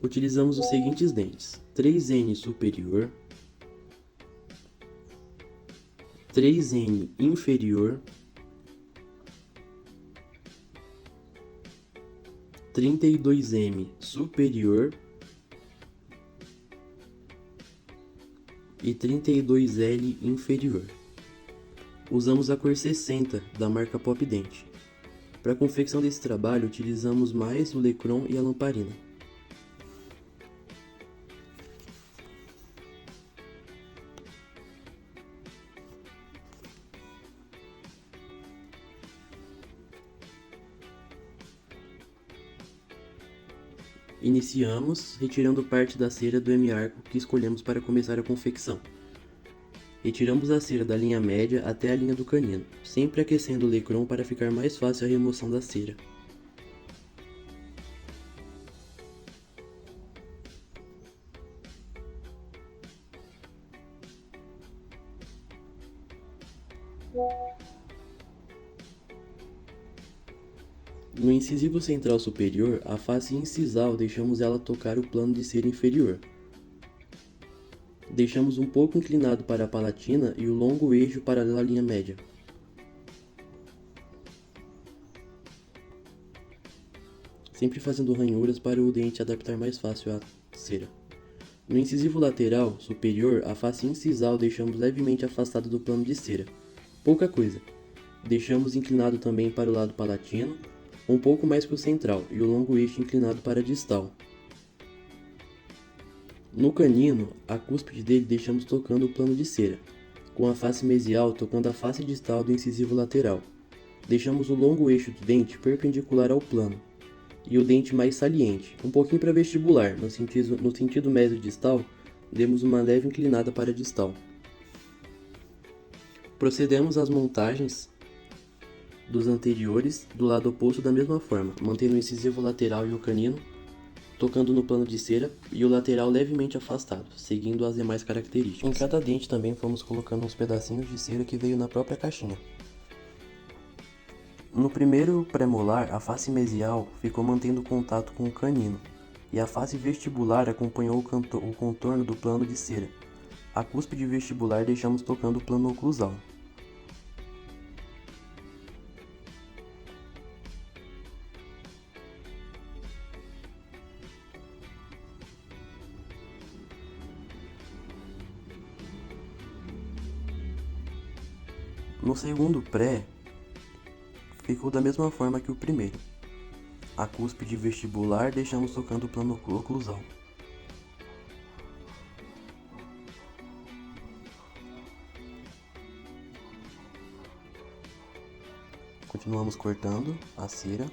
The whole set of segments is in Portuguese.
utilizamos os seguintes dentes: 3N superior, 3N inferior, 32M superior e 32L inferior. Usamos a cor 60 da marca Pop Dent. Para a confecção desse trabalho, utilizamos mais o Lecron e a lamparina. Iniciamos retirando parte da cera do M-arco que escolhemos para começar a confecção. Retiramos a cera da linha média até a linha do canino, sempre aquecendo o Lecron para ficar mais fácil a remoção da cera. No incisivo central superior, a face incisal deixamos ela tocar o plano de cera inferior. Deixamos um pouco inclinado para a palatina e o longo eixo paralelo à linha média. Sempre fazendo ranhuras para o dente adaptar mais fácil à cera. No incisivo lateral superior, a face incisal deixamos levemente afastada do plano de cera. Pouca coisa. Deixamos inclinado também para o lado palatino, um pouco mais para o central, e o longo eixo inclinado para a distal. No canino, a cúspide dele deixamos tocando o plano de cera, com a face mesial tocando a face distal do incisivo lateral. Deixamos o longo eixo do dente perpendicular ao plano, e o dente mais saliente, um pouquinho para vestibular, no sentido mesio-distal, demos uma leve inclinada para a distal. Procedemos às montagens dos anteriores do lado oposto da mesma forma, mantendo o incisivo lateral e o canino tocando no plano de cera e o lateral levemente afastado, seguindo as demais características. Em cada dente também fomos colocando uns pedacinhos de cera que veio na própria caixinha. No primeiro premolar, a face mesial ficou mantendo contato com o canino, e a face vestibular acompanhou o contorno do plano de cera. A cúspide vestibular deixamos tocando o plano oclusal. No segundo pré, ficou da mesma forma que o primeiro. A cúspide vestibular deixamos tocando o plano oclusal. Continuamos cortando a cera.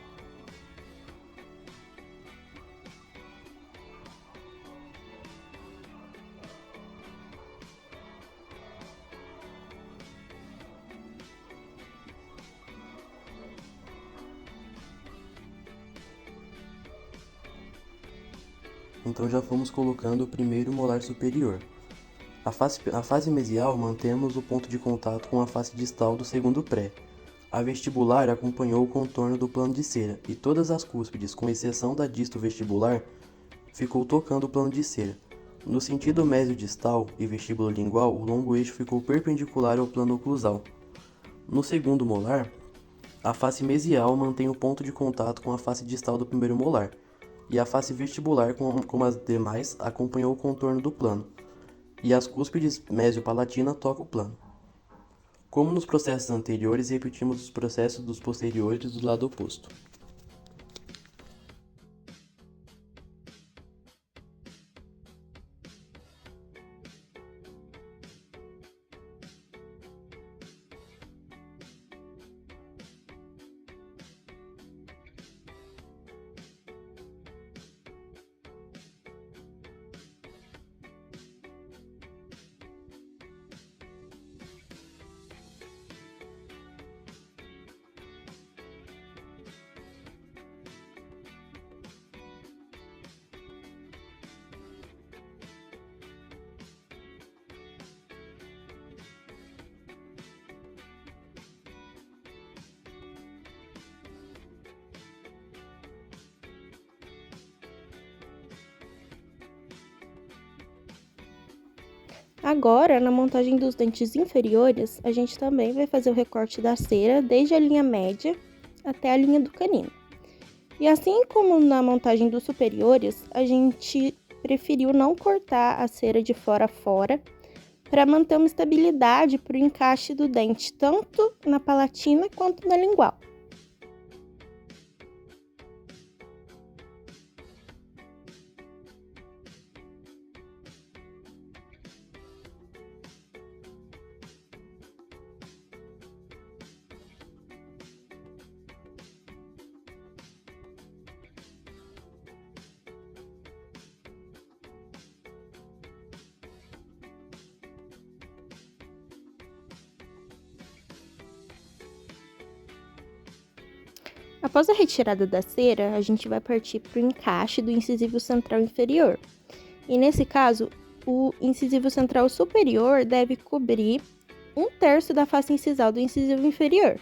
Então já fomos colocando o primeiro molar superior. A face mesial mantemos o ponto de contato com a face distal do segundo pré. A vestibular acompanhou o contorno do plano de cera e todas as cúspides, com exceção da disto vestibular, ficou tocando o plano de cera. No sentido mesio-distal e vestíbulo lingual, o longo eixo ficou perpendicular ao plano oclusal. No segundo molar, a face mesial mantém o ponto de contato com a face distal do primeiro molar, e a face vestibular, como as demais, acompanhou o contorno do plano, e as cúspides mesio-palatina tocam o plano. Como nos processos anteriores, repetimos os processos dos posteriores do lado oposto. Agora, na montagem dos dentes inferiores, a gente também vai fazer o recorte da cera desde a linha média até a linha do canino. E assim como na montagem dos superiores, a gente preferiu não cortar a cera de fora a fora para manter uma estabilidade para o encaixe do dente, tanto na palatina quanto na lingual. Após a retirada da cera, a gente vai partir para o encaixe do incisivo central inferior. E nesse caso, o incisivo central superior deve cobrir 1/3 da face incisal do incisivo inferior.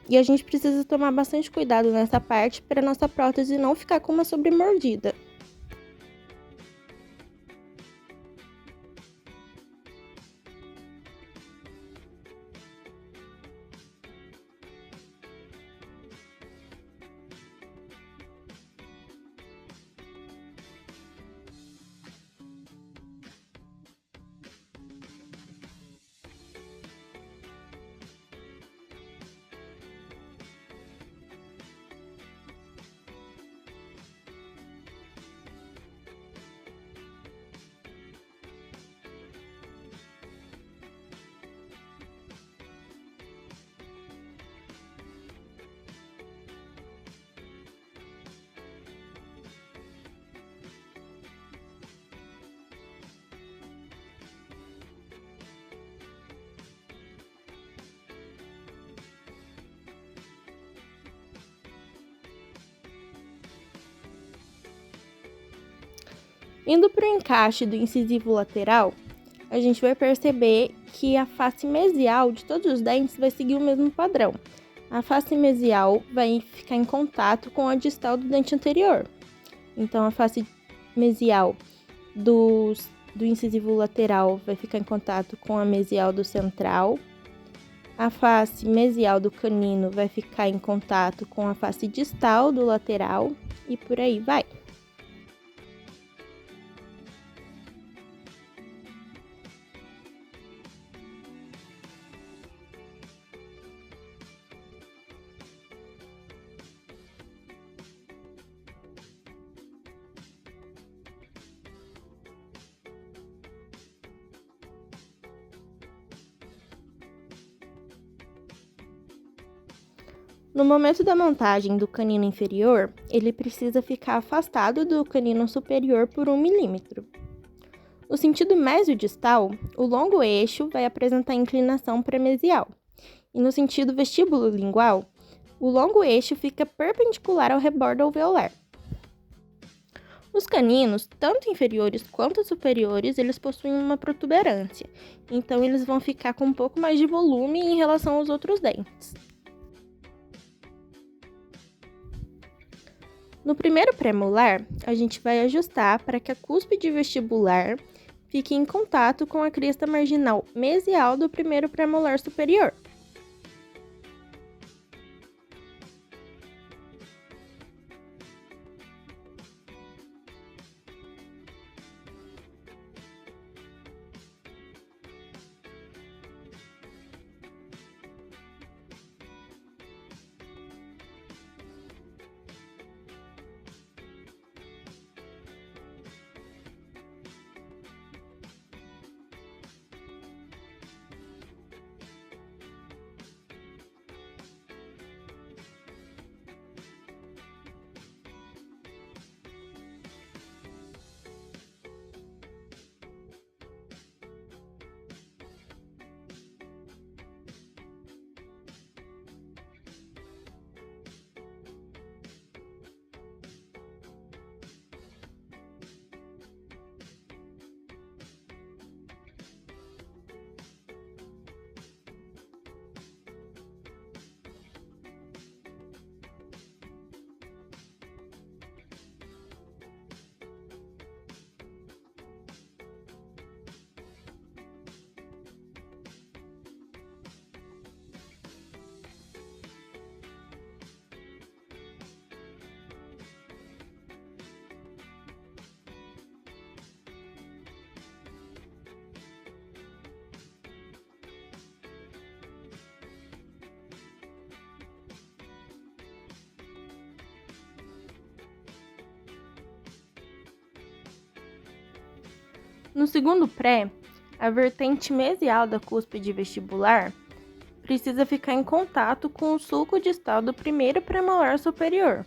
E a gente precisa tomar bastante cuidado nessa parte para nossa prótese não ficar com uma sobremordida. Indo para o encaixe do incisivo lateral, a gente vai perceber que a face mesial de todos os dentes vai seguir o mesmo padrão. A face mesial vai ficar em contato com a distal do dente anterior. Então, a face mesial do incisivo lateral vai ficar em contato com a mesial do central. A face mesial do canino vai ficar em contato com a face distal do lateral e por aí vai. No momento da montagem do canino inferior, ele precisa ficar afastado do canino superior por 1 milímetro. No sentido mesiodistal, o longo eixo vai apresentar inclinação premesial, e no sentido vestíbulo-lingual, o longo eixo fica perpendicular ao rebordo alveolar. Os caninos, tanto inferiores quanto superiores, eles possuem uma protuberância, então eles vão ficar com um pouco mais de volume em relação aos outros dentes. No primeiro premolar, a gente vai ajustar para que a cúspide vestibular fique em contato com a crista marginal mesial do primeiro premolar superior. No segundo pré, a vertente mesial da cúspide vestibular precisa ficar em contato com o sulco distal do primeiro premolar superior.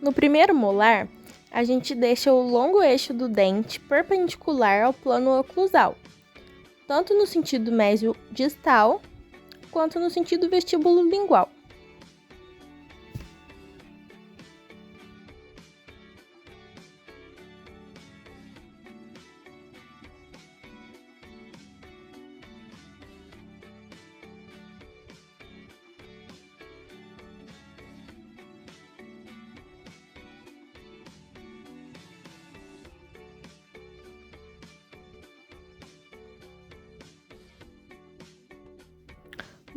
No primeiro molar, a gente deixa o longo eixo do dente perpendicular ao plano oclusal, tanto no sentido mésio distal quanto no sentido vestíbulo lingual.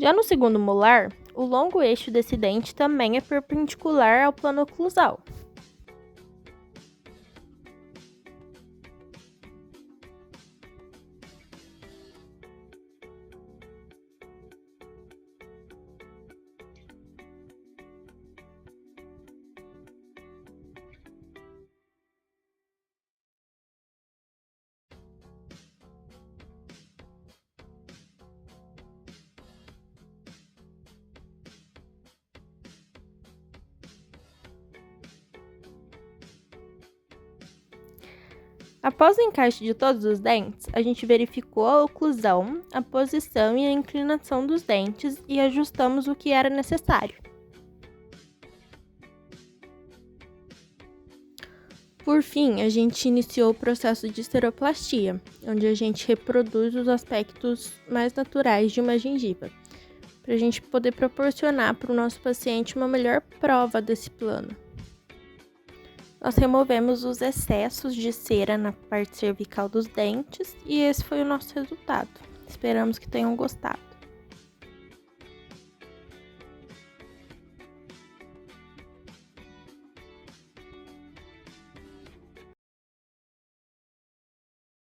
Já no segundo molar, o longo eixo desse dente também é perpendicular ao plano oclusal. Após o encaixe de todos os dentes, a gente verificou a oclusão, a posição e a inclinação dos dentes e ajustamos o que era necessário. Por fim, a gente iniciou o processo de esteroplastia, onde a gente reproduz os aspectos mais naturais de uma gengiva, para a gente poder proporcionar para o nosso paciente uma melhor prova desse plano. Nós removemos os excessos de cera na parte cervical dos dentes e esse foi o nosso resultado. Esperamos que tenham gostado.